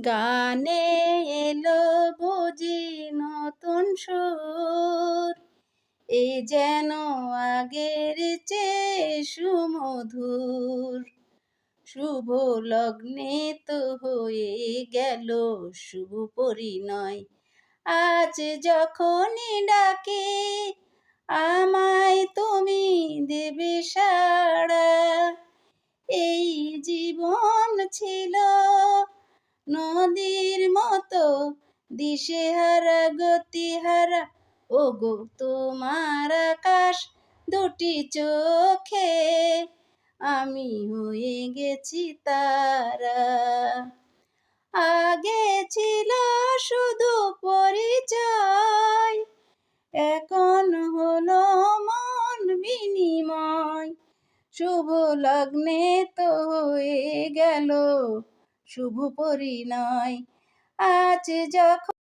গানে এলো বুঝি নতুন সুর, এ যেন আগের চেয়ে সুমধুর। শুভ লগ্নে তো হয়ে গেল শুভ পরিণয়, আজ যখনই ডাকি আমায় তুমি দেবে সাড়া। এই জীবন ছিল নদীর মতো দিশেহারা গতিহারা, ওগো তোমার আকাশ দুটি চোখে আমি হয়ে গেছি তারা। আগে ছিল শুধু পরিচয়, এখন হলো মন বিনিময়। শুভ লগ্নে তো হয়ে গেল শুভ পরিণয়, আজ যখন